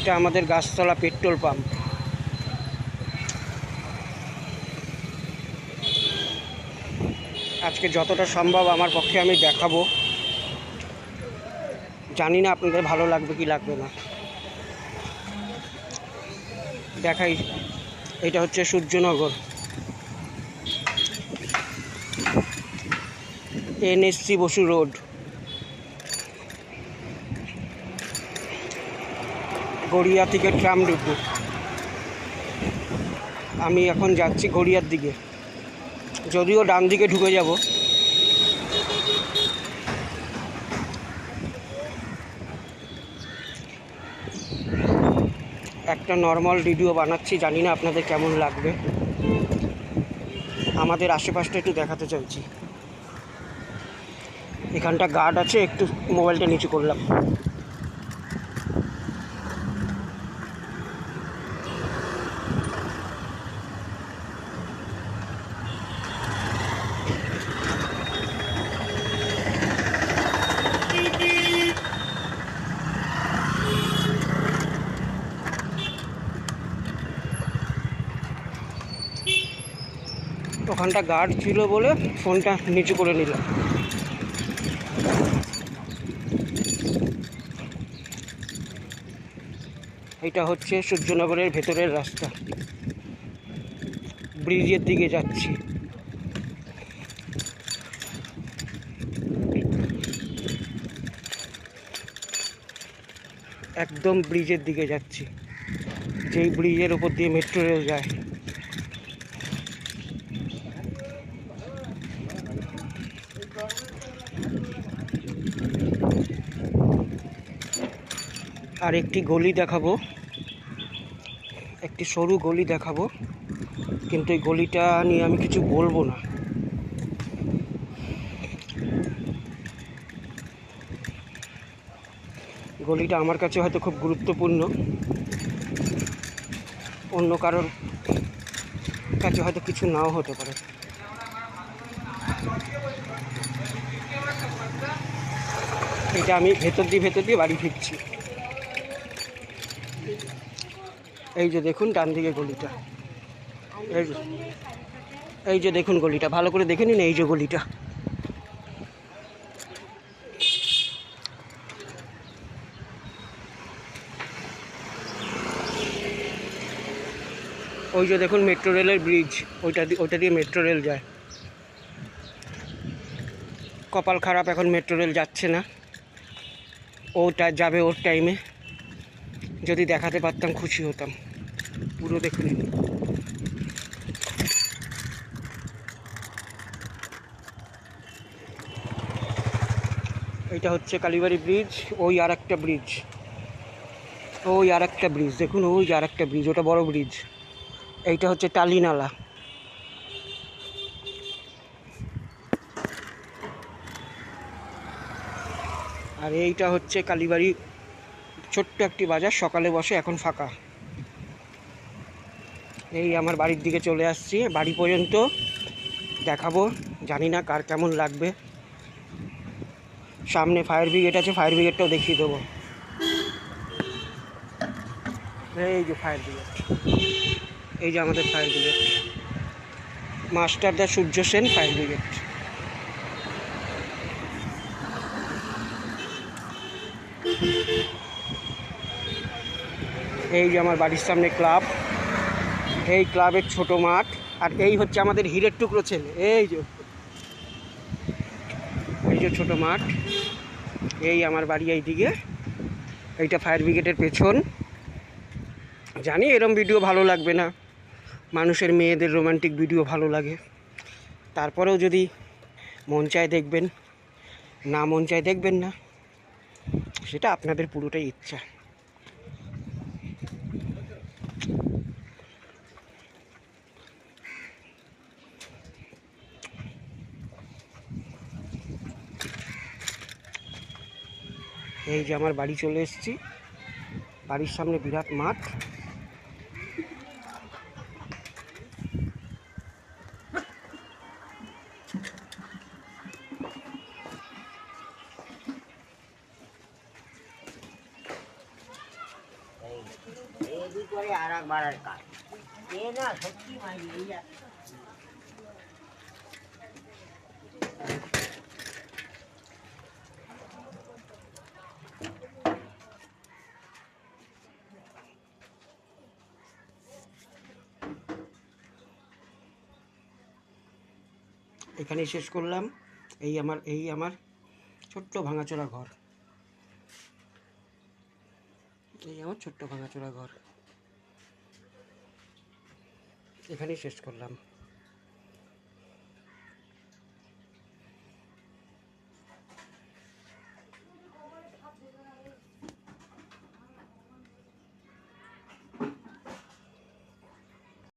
এটা আমাদের গাছতলা petrol pump. আজকে যতটা সম্ভব আমার পক্ষে আমি দেখাবো, জানি না আপনাদের ভালো লাগবে কি লাগবে না। দেখাই, এটা হচ্ছে সূর্যনগর, এনএসসি বসু রোড, গড়িয়া থেকে ট্রাম ডিপো। আমি এখন যাচ্ছি গড়িয়ার দিকে, যদিও ডান দিকে ঢুকে যাব। একটা নর্মাল ভিডিও বানাচ্ছি, জানি না আপনাদের কেমন লাগবে। আমাদের আশেপাশটা একটু দেখাতে চাইছি। এখানটা গার্ড আছে, একটু মোবাইলটা নিচু করলাম। ওখানটা গার্ড ছিল বলে ফোনটা নিচু করে নিলাম। এটা হচ্ছে সূর্যনগরের ভেতরের রাস্তা, ব্রিজের দিকে যাচ্ছি। একদম ব্রিজের দিকে যাচ্ছি, যেই ব্রিজের উপর দিয়ে মেট্রো রেল যায়। আর একটি গলি দেখাবো, একটি সরু গলি দেখাবো, কিন্তু এই গলিটা নিয়ে আমি কিছু বলবো না। গলিটা আমার কাছে হয়তো খুব গুরুত্বপূর্ণ, অন্য কারোর কাছে হয়তো কিছু নাও হতে পারে। এটা আমি ভেতর দিয়ে বাড়ি ফিরছি। এই যে দেখুন ডান দিকে গলিটা, এই যে দেখুন গলিটা, ভালো করে দেখে নিন। এই যে গলিটা, ওই যে দেখুন মেট্রো রেলের ব্রিজ, ওইটা দিয়ে মেট্রো রেল যায়। কপাল খারাপ, এখন মেট্রো রেল যাচ্ছে না, ওটা যাবে ওর টাইমে। যদি দেখাতে পারতাম খুশি হতাম। পুরো দেখুন, এটা হচ্ছে কালীবাড়ি ব্রিজ। ওই আর একটা ব্রিজ, ওই আর একটা ব্রিজ দেখুন, ওই আর একটা ব্রিজ, ওটা বড় ব্রিজ। এইটা হচ্ছে টালিনালা। আর এইটা হচ্ছে কালীবাড়ি, ছোট্ট একটি বাজার, সকালে বসে, এখন ফাঁকা। এই আমার বাড়ির দিকে চলে আসছি, বাড়ি পর্যন্ত দেখাবো, জানি না কার কেমন লাগবে। সামনে ফায়ার ব্রিগেড আছে, ফায়ার ব্রিগেডটাও দেখিয়ে দেবো। এই যে ফায়ার ব্রিগেড, এই যে আমাদের ফায়ার ব্রিগেড, মাস্টারদা সূর্য সেন ফায়ার ব্রিগেড। এই যে আমার বাড়ির সামনে ক্লাব, এই ক্লাবের ছোট মাঠ। আর এই হচ্ছে আমাদের হীরের টুকরো ছেলে, এই যে ছোট মাঠ। এই আমার বাড়ি এইদিকে, এইটা ফায়ার ব্রিগেডের পেছন। জানি এরম ভিডিও ভালো লাগবে না, মানুষের মেয়েদের রোমান্টিক ভিডিও ভালো লাগে। তারপরেও যদি মন চায় দেখবেন, না মন চায় দেখবেন না, সেটা আপনাদের পুরোটাই ইচ্ছা। এই যে আমার বাড়ি চলে এসেছি, বাড়ির সামনে বিরাট মাঠ। করে আর একবার আর কাজ এ না সত্যি মাইরি এই এখানেই শেষ করলাম। এই আমার ছোট্ট ভাঙাচোরা ঘর, এই আমার ছোট্ট ভাঙাচোরা ঘর, এখানেই শেষ করলাম।